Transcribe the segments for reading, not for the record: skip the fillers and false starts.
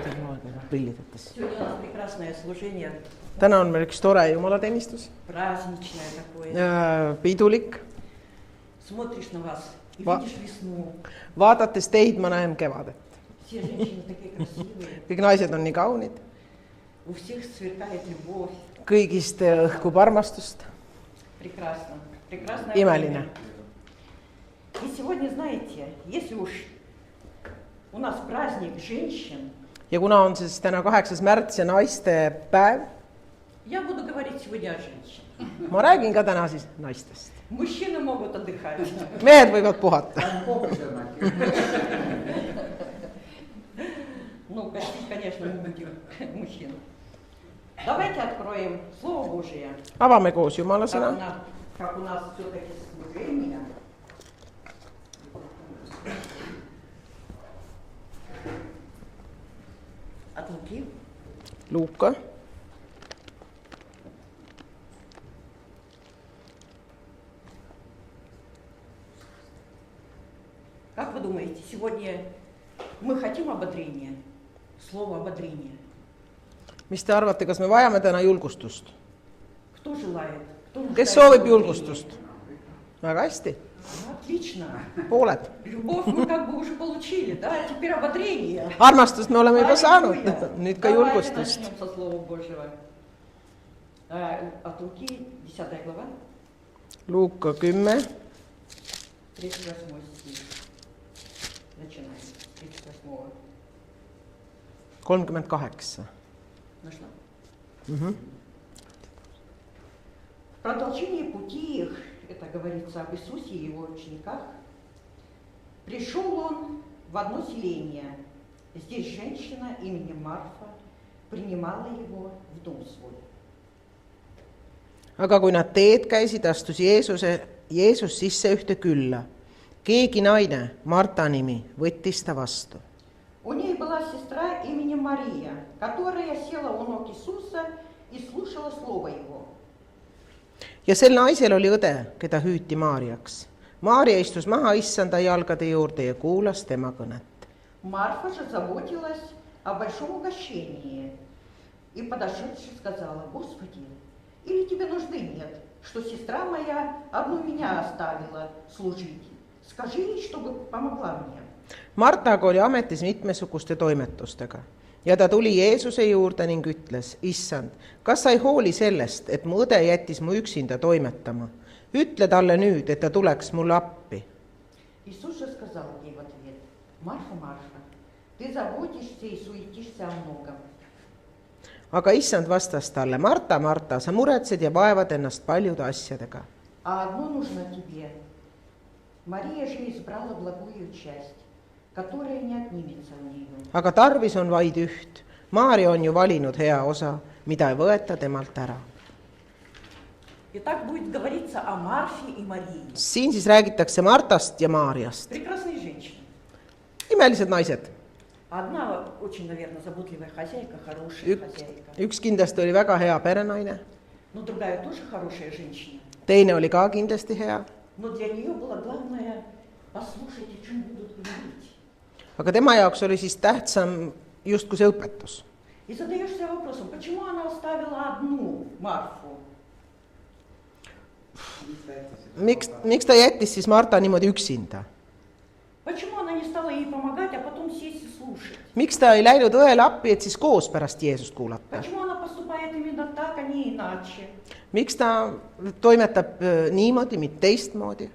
Сегодня у нас прекрасное служение, Täna on meil üks tore jumalateenistus, праздничное такое. pidulik. Смотришь на вас и Va- видишь весну. Vaadates teid ma näen kevadet. Все женщины такие красивые. Kõik naised on nii kaunid, У всех сверкает любовь. kõigist õhkub armastust. Прекрасно. Прекрасное Imeline. время. И сегодня, знаете, если уж у нас праздник женщин, Ja kuna on siis täna 8. märts ja naiste päev, я буду говорить сегодня о женщинах. ma räägin ka täna siis naistest. Мужчины могут отдыхать. Mehed võivad puhata. Ну, костить, конечно, мы будем мужчин. Давайте откроем Слово Божие. Avame koos Jumala sõna. Как у нас все-таки служение. От Луки. Luuka. Как вы думаете, сегодня мы хотим ободрения? Слово ободрение. Mis te arvate, kas me vajame täna julgustust? Кто желает? Кто Kes нуждается soovib в ободрении? julgustust? Väga hästi. Отлично. Pooled. Любовь мы как бы уже получили, да? Теперь ободрение. Armastust me oleme juba saanud. Аллилуйя. Nüüd ka Давайте julgustust. начнем со Слова Божьего. От Луки, 10 глава, Luuka 10, 38 стих. Начинаем. 38. 38. Нашла? В продолжении пути их, это говорится об Иисусе и его учениках, пришел он в одно селение. Здесь женщина именем Марфа принимала его в дом свой. Aga kui nad teed käisid, astus Jeesus sisse ühte külla. Keegi naine, Marta nimi, võttis ta vastu. У ней была сестра именем Мария, которая села у ног Иисуса и слушала слово его. Ja sel naisel oli õde, keda hüüti Maariaks. Maaria istus maha issanda jalgade juurde ja kuulas tema kõnet. Марфа же заботилась о большом угощении и, подошедши, сказала: Господи, или тебе нужды нет, что сестра моя одну меня оставила служить? Скажи ей, чтобы помогла мне. Marta aga oli ametis mitmesuguste toimetustega. Ja ta tuli Jeesuse juurde ning ütles: Issand, kas sa ei hooli sellest, et mu õde jättis mu üksinda toimetama? Ütle talle nüüd, et ta tuleks mulle appi. Иисус же сказал ей в ответ: Марфа, Марфа, ты заботишься и суетишься о многом. Aga issand vastas talle: Marta, Marta, sa muretsed ja vaevad ennast paljude asjadega. А одно нужно тебе. Мария же избрала благую часть, которая не отнимется у нее. Aga tarvis on vaid üht. Maaria on ju valinud hea osa, mida ei võeta temalt ära. Итак, будет говориться о Марфе и Марии. Siin siis räägitakse Martast ja Maariast. Прекрасные женщины. Imelised naised. Одна очень, наверное, заботливая хозяйка, хорошая хозяйка. Üks kindlasti oli väga hea perenaine. Но другая тоже хорошая женщина. Teine oli ka kindlasti hea. Но для нее было главное послушать, о чем будут говорить. Aga tema jaoks oli siis tähtsam justkui see õpetus. И задаешь себе вопросом, почему она оставила одну Марфу? Miks ta jättis siis Marta niimoodi üksinda? Почему она не стала ей помогать, а потом сесть и слушать? Miks ta ei läinud õele appi, et siis koos pärast Jeesust kuulata? Почему она поступает именно так, а не иначе? Miks ta toimetab niimoodi, mitte teistmoodi?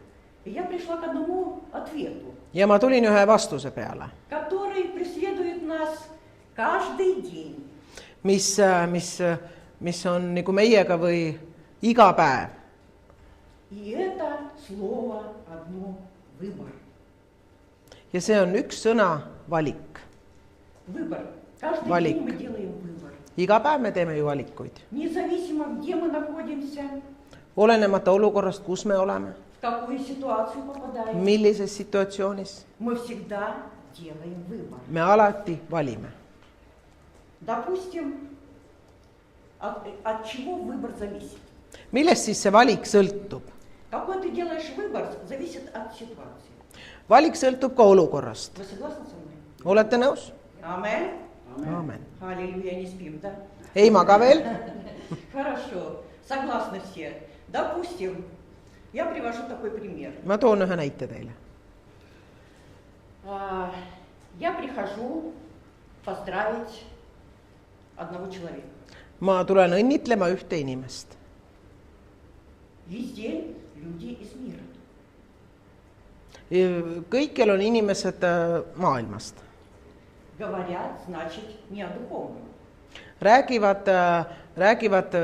И я пришла к одному ответу, Ja ma tulin ühe vastuse peale, который преследует нас каждый день. mis on nagu meiega või iga päev. И это слово одно – выбор. Ja see on üks sõna valik. Выбор. Каждый Валик. день мы делаем выбор. Iga päev me teeme ju valikuid. Независимо, где мы находимся, Olenemata olukorrast, kus me oleme, в какую ситуацию попадаем, millises situatsioonis, мы всегда делаем выбор. me alati valime. Допустим, от чего выбор зависит? Millest siis see valik sõltub? Какой ты делаешь выбор, зависит от ситуации. Valik sõltub ka olukorrast. Вы согласны со мной? Olete nõus? Amen. Aamen. Аллилуйя, не спим, да? Ei maga veel? Хорошо, согласны все. Допустим, я привожу такой пример. Ma toon ühe näite teile. Я прихожу поздравить одного человека. Ma tulen õnnitlema ühte inimest. Везде люди из мира. Kõikjal on inimesed maailmast. Говорят, значит, не о духовном. Räägivad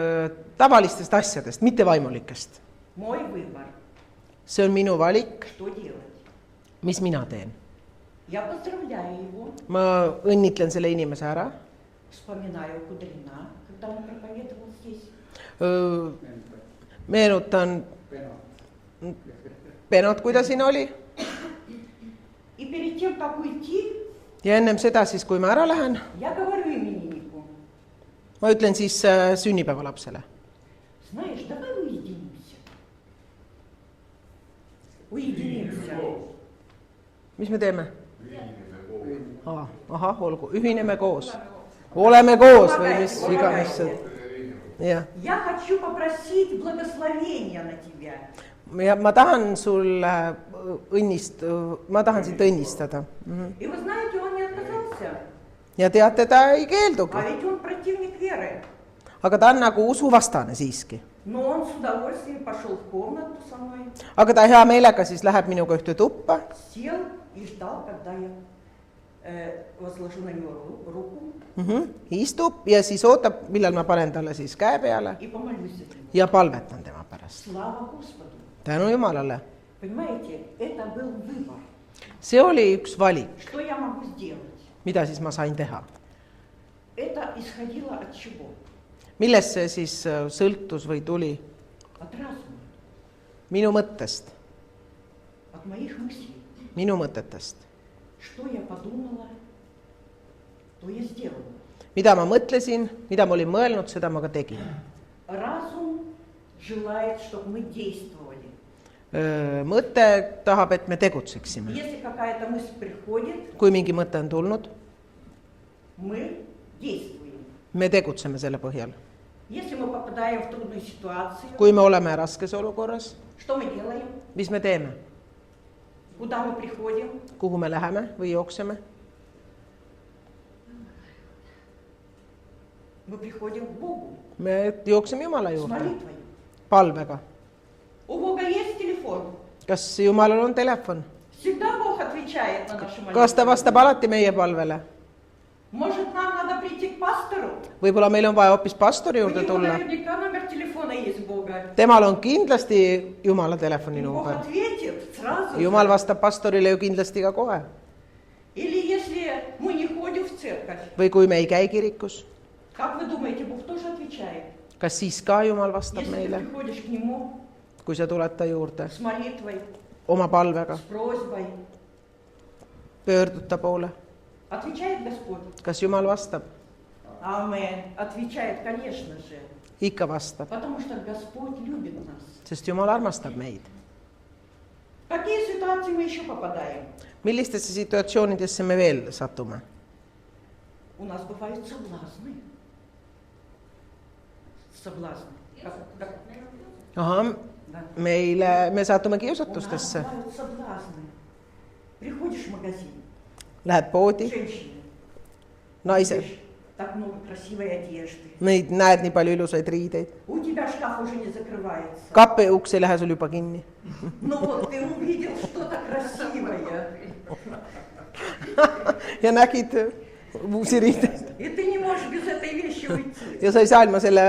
tavalistest asjadest, mitte vaimulikest. Мой выбор. See on minu valik, Что делать? mis mina teen. Я поздравляю его, Ma õnnitlen selle inimese ära. вспоминаю Кудрина, когда он проповедовал здесь. Meenutan Penot, kui ta siin oli. И перед тем, как уйти, Ja ennem seda siis, kui ma ära lähen, я говорю имениннику: ma ütlen siis sünnipäevalapsele. знаешь, давай уединимся. Уединимся. Mis me teeme? Ahah, olgu, ühineme koos. Oleme koos või mis iganes. Ja. Я хочу попросить благословения на тебя. Ja ma tahan sul ma tahan sind õnnistada. И вы знаете, он не отказался. Ja teate, ta ei keeldugi. А ведь он противник веры. Aga ta on nagu usuvastane siiski. Но он с удовольствием пошел в комнату со мной, Aga ta hea meelega siis läheb minuga ühte tuppa, сел и ждал, когда я возложу на него руку istub ja siis ootab, millal ma panen talle siis käe peale и помолюсь за него. ja palvetan tema pärast. Слава Господу. Tänu Jumalale. Понимаете, это был выбор. See oli üks valik, Что я могу сделать? mida siis ma sain teha. Это исходило от чего? Millest see siis sõltus või tuli? От разума, Minu mõttest, от моих мыслей. minu mõtetest. Что я подумала, то я сделала. Mida ma mõtlesin, mida ma olin mõelnud, seda ma ka tegin. Разум желает, чтобы мы действовали. Mõte tahab, et me tegutseksime. Если какая-то мысль приходит, Kui mingi mõte on tulnud, мы действуем. me tegutseme selle põhjal. Если мы попадаем в трудную ситуацию, Kui me oleme raskes olukorras, что мы делаем? mis me teeme? Куда мы приходим? Kuhu me läheme või jookseme? Мы приходим к Богу Me jookseme Jumala с juurde молитвой. palvega. У Бога есть телефон. Kas Jumalal on telefon? Всегда Бог отвечает на наши Kas ta молитвы. vastab alati meie palvele? Может, нам надо прийти к пастору? Võib-olla meil on vaja hoopis pastori У juurde него tulla. наверняка номер телефона есть Бога. Temal on kindlasti Jumala Бог telefoninumber. ответит сразу же. Jumal vastab pastorile ju kindlasti ka kohe. Или если мы не ходим в церковь, Või kui me ei käi kirikus, как вы думаете, Бог тоже отвечает? kas siis ka Jumal vastab Если ты meile, приходишь к Нему kui sa tuled ta juurde с молитвой, oma palvega, с просьбой, pöördud ta poole? отвечает Господь? Kas Jumal vastab? Амен. Отвечает, конечно же. Ikka vastab, Потому что Господь любит нас. sest Jumal armastab meid. В какие ситуации мы еще попадаем? Millistesse situatsioonidesse me veel satume? У нас бывают соблазны. Соблазны. Ahah, Да. me satume У нас kiusatustesse. бывают соблазны. Приходишь в магазин, Lähed poodi, женщина, naised, видишь, так много красивой одежды. neid näed nii palju ilusaid riideid. У тебя шкаф уже не закрывается. Kappe uks ei lähe sul juba kinni. Но вот ты увидел что-то красивое, Ja nägid uusi riideid. и ты не можешь без этой вещи уйти. Ja sa ei saa ilma selle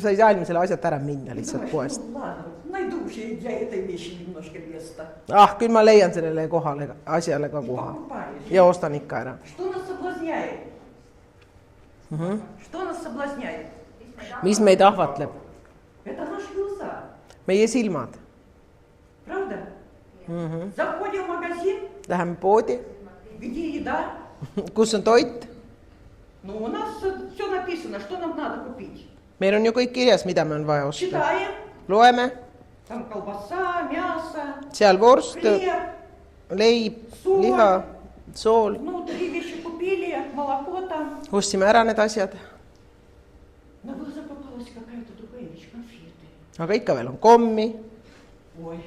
sa ei saa ilma selle asjata ära minna lihtsalt Думаешь, poest. ну ладно, найду же для этой вещи немножко места. Küll ma leian sellele kohale, asjale ka И koha. покупаешь. Ja ostan ikka ära. Что нас соблазняет? Что нас соблазняет? Mis meid ahvatleb? Это наши глаза. Meie silmad. Правда? Заходим в магазин, Läheme poodi, где еда. kus on toit. Ну, у нас все написано, что нам надо купить. Meil on ju kõik kirjas, mida me on vaja osta. Читаем. Loeme, Там колбаса, мясо, seal vorst, хлеб. leib, liha, sool. Ну, 3 вещи купили. купили молоко там. ostsime ära need asjad, На глаза попалась какая-то другая вещь, конфеты. aga ikka veel on kommi, Ой,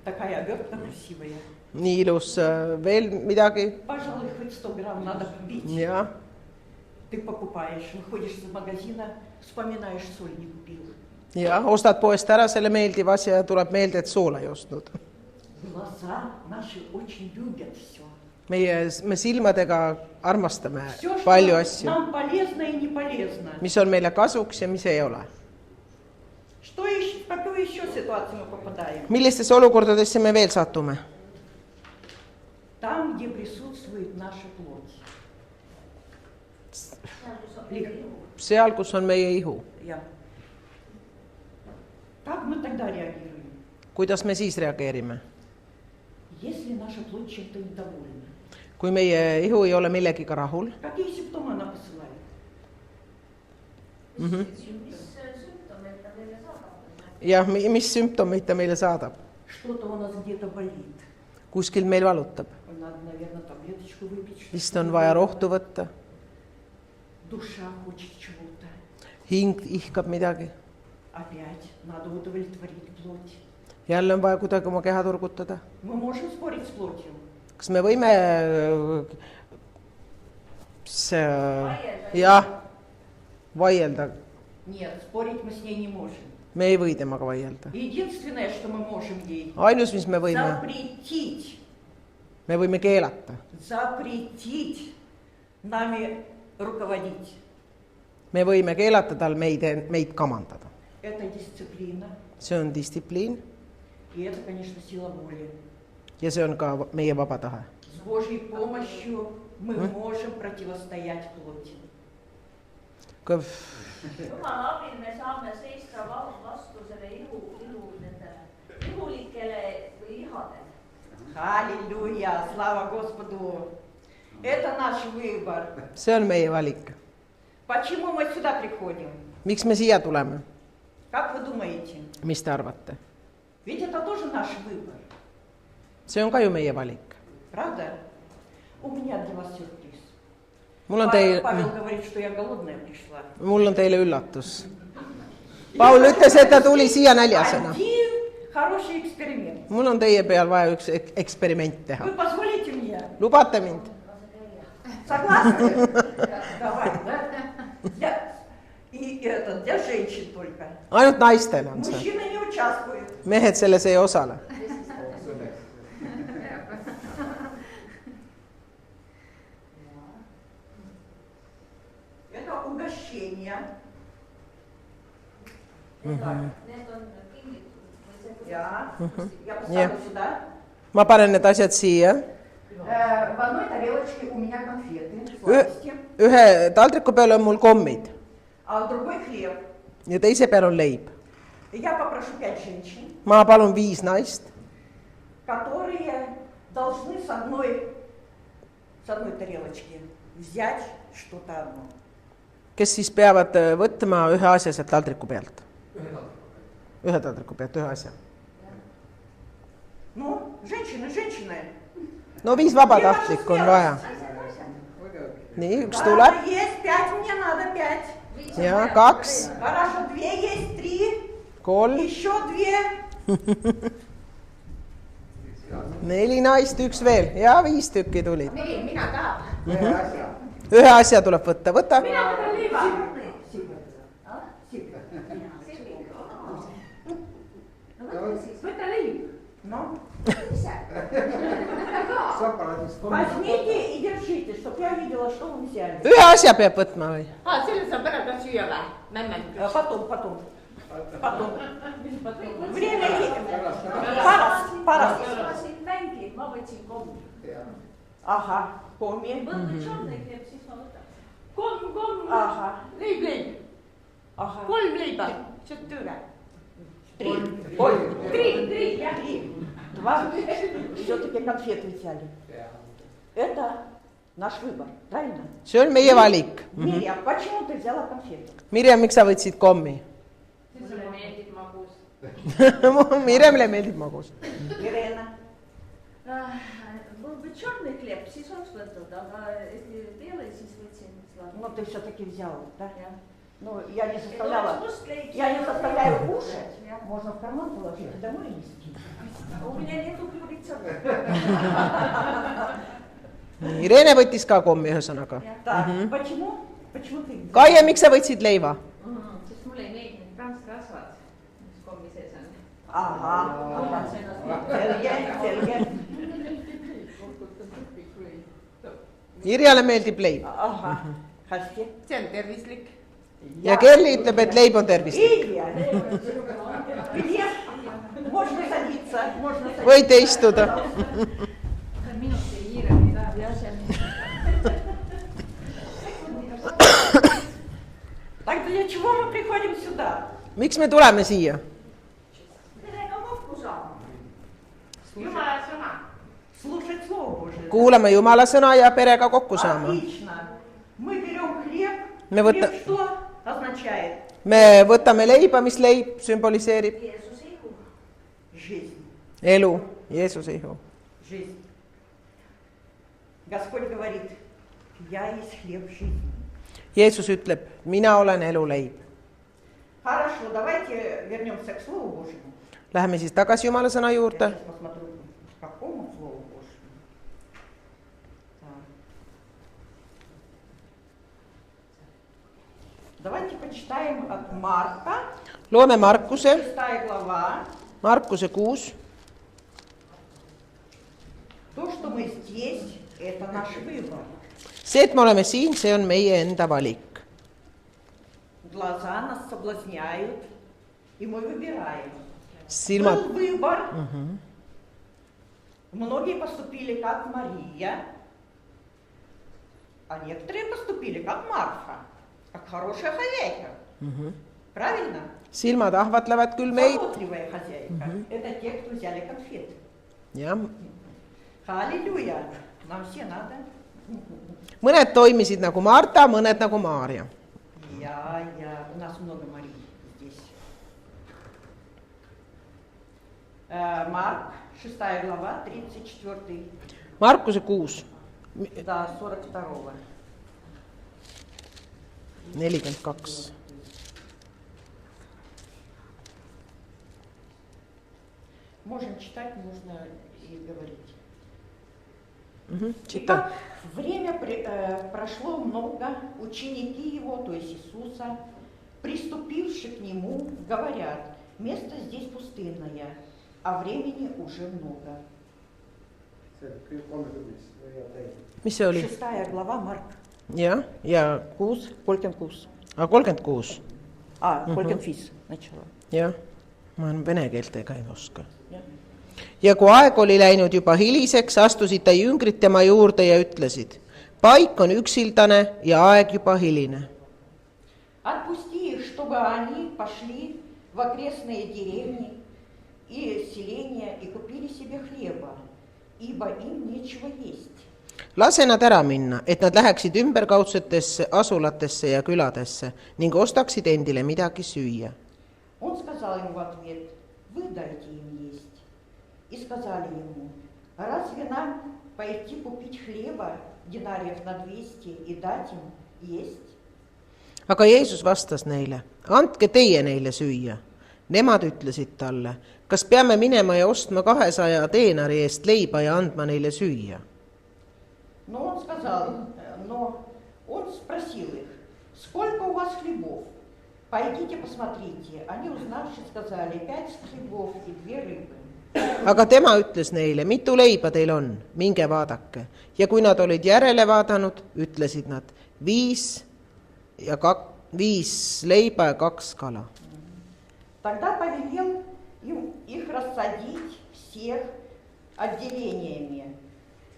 такая обертка красивая. nii ilus veel midagi Пожалуй, хоть 100 грамм надо купить. ja Ты покупаешь, выходишь из магазина, вспоминаешь, соль не купил. ostad poest ära selle meeldiva asja ja tuleb meelde, et soola ei ostnud. Глаза наши очень любят все. Me silmadega armastame Все, palju что asju, нам полезно и не полезно. mis on meile kasuks ja mis ei ole. Что еще, в какую еще ситуацию мы попадаем? Millistesse olukordadesse me veel satume? Там, где присутствует наша плоть. Seal, kus on meie ihu. Я. Как мы тогда реагируем? Kuidas me siis reageerime? Если наша плоть чем-то недовольна, Kui meie ihu ei ole millegiga rahul, какие симптомы она посылает? ja mis sümptomeid ta meile saadab? Что-то у нас где-то болит. Kuskil meil valutab. Надо, наверное, таблеточку выпить. Vist on vaja rohtu võtta. Душа хочет чего-то. Hing ihkab midagi. Опять надо удовлетворить плоть. Jälle on vaja kuidagi oma keha turgutada. Мы можем спорить с плотью? Kas me võime vaielda? Нет, спорить мы с ней не можем. Me ei või temaga vaielda. Единственное, что мы можем ей Ainus, mis me võime, запретить keelata. запретить нами руководить. Me võime keelata tal meid kamandada. Это дисциплина. See on distsipliin И это, конечно, сила воли. ja see on ka meie vaba tahe. С Божьей помощью мы можем противостоять плоти. Jumala abil me saame seista vastu selle ihulikele või ihadele. Аллилуйя! Слава Господу! Это наш выбор. See on meie valik. Почему мы сюда приходим? Miks me siia tuleme? Как вы думаете? Mis te arvate? Ведь это тоже наш выбор. See on ka ju meie valik. Правда? У меня для вас сюрприз. Павел говорит, что я голодная пришла. Mul on teile üllatus. Paul ütles, et ta tuli siia näljasena. Один хороший эксперимент. Mul on teie peal vaja üks eksperiment teha. Вы позволите мне? Lubate mind? Согласны? Давай, да? Для женщин только. Ainult naistele on see. Мужчины не участвуют. Mehed selles ei osale. Это угощение. Need on kingitud. Я Нет. поставлю сюда. Ma panen need asjad siia. В одной тарелочке у меня конфеты, сладости, Ühe taldriku peal on mul kommid а в другой хлеб. ja teise peal on leib. Я попрошу 5 женщин, Ma palun 5 naist, которые должны с одной тарелочки взять что-то одно. kes siis peavad võtma ühe asja sealt taldriku pealt. Ühe taldriku pealt ühe asja. Ну, женщины. No 5 vabatahtlikku on vaja. Nii, üks tuleb. Есть 5, мне надо 5. Ja 2, Хорошо, 2 есть, 3. 3, Еще 2. 4 naist, üks veel. Ja 5 tükki tulid. Mina ka. Ühe asja tuleb võtta. Võta. Mina võtan leiba. Võta leib. No. Возьмите и держите, чтобы я видела, что вы взяли. Ühe asja peab võtma või? Selle saab ära ka süüa või? Mämmel. Потом. Время есть. Парас. Ma siin mängin, ma võtsin kommi. Ага, комми. Võtad šarneid, siis ma võtan. Kolm. Ага. Leib. Ага. 3 leiba. 3. 3, jah. 2. Все-таки конфеты взяли. Это наш выбор, правильно? See on meie valik. Мирьям, почему ты взяла конфеты? Mirjam, miks sa võtsid kommi? Sulle meeldib magus. Mirjamile meeldib magus. Ирена. Mul черный хлеб, siis oleks võtnud, aga ei ole, siis võtsin sladkий. Ну, ты все-таки взял, да? Jah. Ну, я не Et заставляла. oleks must leib. Я не заставляю кушать. Jah. Можно в карман положить и домой нести. У меня нету блюдца. nii , Rene võttis ka kommi ühesõnaga . Так, почему? Почему ты? Kaie , miks sa võtsid leiva ? Sest mulle ei meeldi need prantsuse rasvad, mis kommi sees on. Ага. Selge, selge. Irjale meeldib leib Ага. Hästi. See on tervislik . ja Kerli ütleb , et leib on tervislik . Илья. Илья, можно садиться, можно садиться. võite istuda . see on minuti kiiremini läheb . Так для чего мы приходим сюда? miks me tuleme siia ? Perega kokku saama. jumala sõna . Слушать Слово Божие. kuulame Jumala sõna ja perega kokku saama . Отлично. Мы берем хлеб. Me võta- Хлеб что означает? me võtame leiba , mis leib sümboliseerib Jeesuse ihu. Жизнь. elu , Jeesuse ihu . Жизнь. Господь говорит, я есть хлеб жизни. Jeesus ütleb , mina olen eluleib . Хорошо, давайте вернемся к Слову Божьему. Läheme siis tagasi Jumala sõna Я juurde . сейчас посмотрю, к какому Слову Божьему. Так. Давайте почитаем от Марка, loeme Markuse , 6 глава. Markuse 6 . То, что мы здесь, это наш выбор. see , et me oleme siin , see on meie enda valik . Глаза нас соблазняют, и мы выбираем. silmad , Был выбор. Многие поступили как Мария, а некоторые поступили как Марфа, как хорошая хозяйка. Правильно? silmad ahvatlevad küll meid , Заботливая хозяйка. Это те, кто взяли конфеты. jah , Аллилуйя. Нам все надо. mõned toimisid nagu Marta , mõned nagu Maarja . У нас много Марий здесь. Марк, 6 глава, 34, Markuse 6 , до 42. 42 . Можем читать, можно и говорить. Читай . Итак, время прошло много, ученики его, то есть Иисуса, приступивши к нему, говорят, место здесь пустынное, а времени уже много. mis see oli ? 6 глава, Марк. jah , ja 6 , 36. 36 , 35 начала. jah , ma vene keelt ega ei oska . Jah. ja kui aeg oli läinud juba hiliseks , astusid ta jüngrid tema juurde ja ütlesid , paik on üksildane ja aeg juba hiline . Отпусти их, чтобы они пошли в окрестные деревни и селения и купили себе хлеба, ибо им нечего есть. lase nad ära minna , et nad läheksid ümberkaudsetesse asulatesse ja küladesse ning ostaksid endile midagi süüa . Он сказал им в ответ, вы дайте им есть. И сказали ему, разве нам пойти купить хлеба динариев на 200 и дать им есть? aga Jeesus vastas neile , andke teie neile süüa . Nemad ütlesid talle , kas peame minema ja ostma 200 teenari eest leiba ja andma neile süüa ? Но он спросил их, сколько у вас хлебов? Пойдите посмотрите. Они, узнавши, сказали, 5 хлебов и 2 рыбы. aga tema ütles neile , mitu leiba teil on , minge vaadake . ja kui nad olid järele vaadanud , ütlesid nad 5 leiba ja 2 kala . Тогда повелел им их рассадить всех отделениями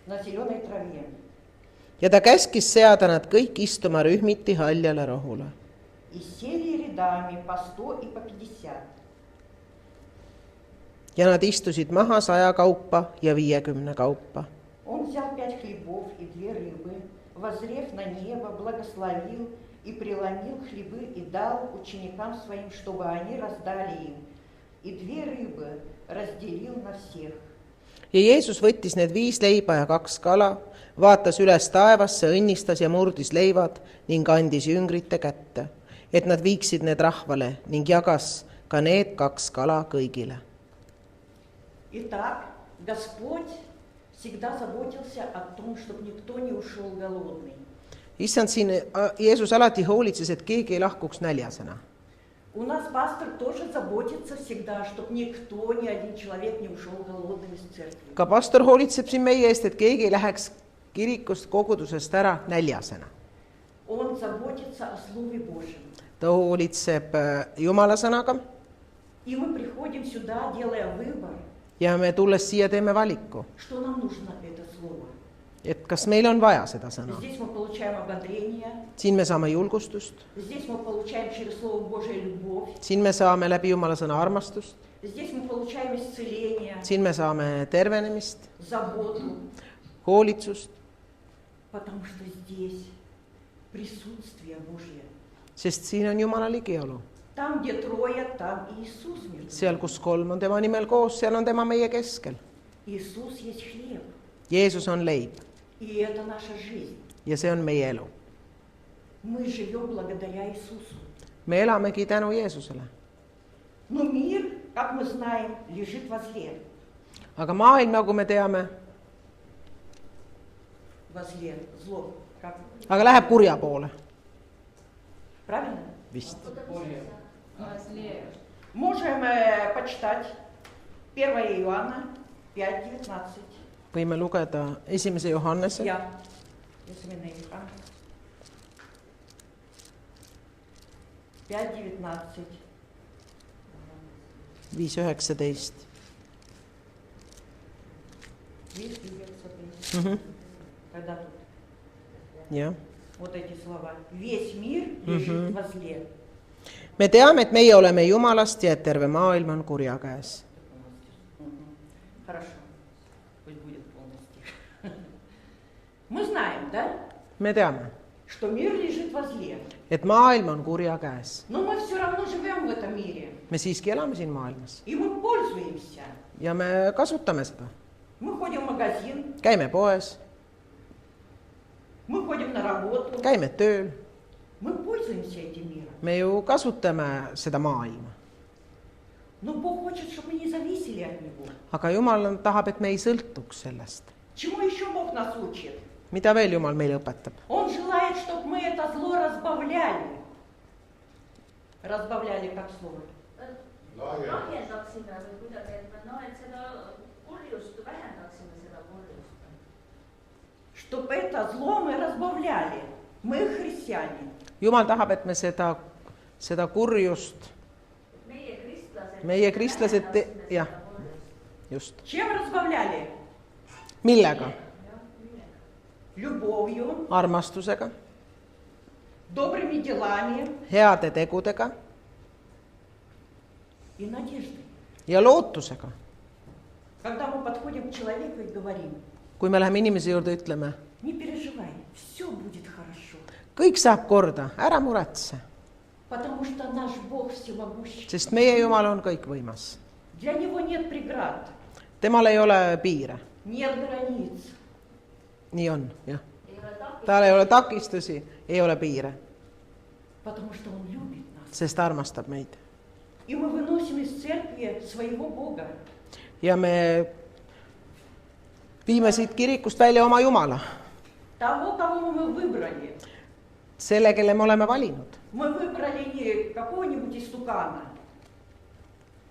на зеленой траве. ja ta käskis seada nad kõik istuma rühmiti haljale rohule . И сели рядами по 100 и по 50. ja nad istusid maha 100 kaupa ja 50 kaupa . Он взял 5 хлебов и 2 рыбы, воззрев на небо, благословил и преломил хлебы и дал ученикам своим, чтобы они раздали им. И 2 рыбы разделил на всех. ja Jeesus võttis need 5 leiba ja 2 kala, vaatas üles taevasse, õnnistas ja murdis leivad ning andis jüngrite kätte, et nad viiksid need rahvale ning jagas ka need 2 kala kõigile. Итак, Господь всегда заботился о том, чтобы никто не ушел голодный. Issand, siin Jeesus alati hoolitses, et keegi ei lahkuks näljasena. У нас пастор тоже заботится всегда, чтобы никто, ни один человек не ушел голодным из церкви. Ka pastor hoolitseb siin meie eest, et keegi ei läheks kirikust, kogudusest ära näljasena. Он заботится о Слове Божьем. Ta hoolitseb Jumala sõnaga И мы приходим сюда, делая выбор, ja me tulles siia teeme valiku, что нам нужно это Слово. et kas meil on vaja seda sõna. Здесь мы получаем ободрение, Siin me saame julgustust, здесь мы получаем через Слово Божие любовь, siin me saame läbi Jumala sõna armastust, здесь мы получаем исцеление, siin me saame tervenemist, заботу, hoolitsust, потому что здесь присутствие Божье. sest siin on Jumala ligiolu. Там, где 3, там и Иисус между Seal, kus 3 on tema nimel koos, seal on tema meie keskel. Иисус есть хлеб, Jeesus on leib и это наша жизнь. ja see on meie elu. Мы живем благодаря Иисусу. Me elamegi tänu Jeesusele. Но мир, как мы знаем, лежит во зле. Aga maailm, nagu me teame, Во зле, зло. Как? aga läheb kurja poole. Правильно? Vist. Можем почитать 1 Иоанна 5:19. Võime lugeda 1. Johannese Я. Есмина Иоанна. 5:19. 5:19. 5:19. Когда тут? Jah. Вот эти слова. Весь мир лежит во зле. Me teame, et meie oleme Jumalast ja et terve maailm on kurja käes. Хорошо. Пусть будет полный стих. Мы знаем, да, Me teame, что мир лежит во зле. et maailm on kurja käes. Но мы все равно живем в этом мире. Me siiski elame siin maailmas И мы пользуемся. ja me kasutame seda. Мы ходим в магазин, Käime poes, мы ходим на работу. käime tööl. Мы пользуемся этим миром. Me ju kasutame seda maailma. Но Бог хочет, чтобы мы не зависели от Него. Aga Jumal tahab, et me ei sõltuks sellest. Чему еще Бог нас учит? Mida veel Jumal meile õpetab? Он желает, чтобы мы это зло разбавляли. Разбавляли как слово? Lahjendaksime või kuidagi, et seda kurjust vähendaksime, seda kurjust. Чтобы это зло мы разбавляли. Мы христиане. Jumal tahab, et me seda kurjust, meie kristlased, jah, just. Чем разбавляли? Millega? Любовью, Armastusega, добрыми делами heade tegudega и надеждой. ja lootusega. Когда мы подходим к человеку и говорим, Kui me läheme inimese juurde, ütleme, не переживай, все будет хорошо. kõik saab korda, ära muretse, Потому что наш Бог всемогущий. sest meie Jumal on kõikvõimas. Для Него нет преград, Temal ei ole piire. нет границ. Nii on, jah. Tal ei ole takistusi, ei ole piire, Потому что Он любит нас. sest ta armastab meid. И мы выносим из церкви своего Бога. Ja me viime siit kirikust välja oma Jumala. Того, кого мы выбрали. Selle, kelle me oleme valinud. Мы выбрали не какого-нибудь истукана.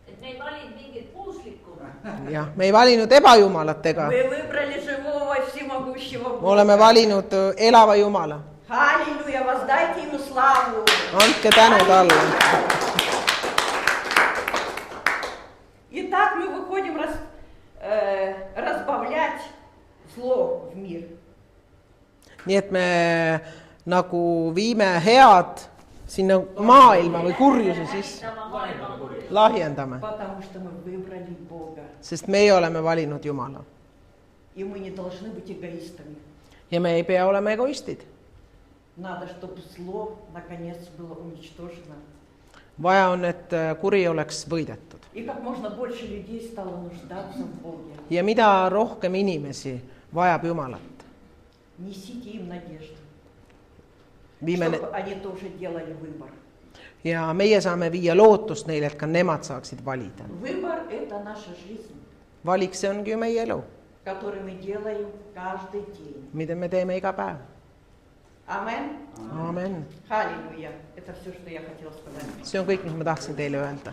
Et me ei valinud mingit puuslikku. Jah, me ei valinud ebajumalat ega. Мы выбрали живого и всемогущего Me Бога. oleme valinud elava Jumala. Аллилуйя, воздайте Ему славу. Andke tänu talle. Итак, мы выходим разбавлять зло в мир. Nii et me nagu viime head sinna maailma või kurjuse sisse. Lahjendame, Потому что мы выбрали Бога. sest meie oleme valinud Jumala. И мы не должны быть эгоистами. Ja me ei pea olema egoistid. Надо, чтобы зло наконец было уничтожено. Vaja on, et kuri oleks võidetud. И как можно больше людей стало нуждаться в Боге. ja mida rohkem inimesi vajab Jumalat. Несите им надежду, Viime чтобы они тоже делали выбор. ja meie saame viia lootust neile, et ka nemad saaksid valida. Выбор – это наша жизнь, Valik, see ongi ju meie elu, который мы делаем каждый день. mida me teeme iga päev. Амен. Aamen. Halleluja. Это все, что я хотела сказать. See on kõik, mis ma tahtsin teile öelda.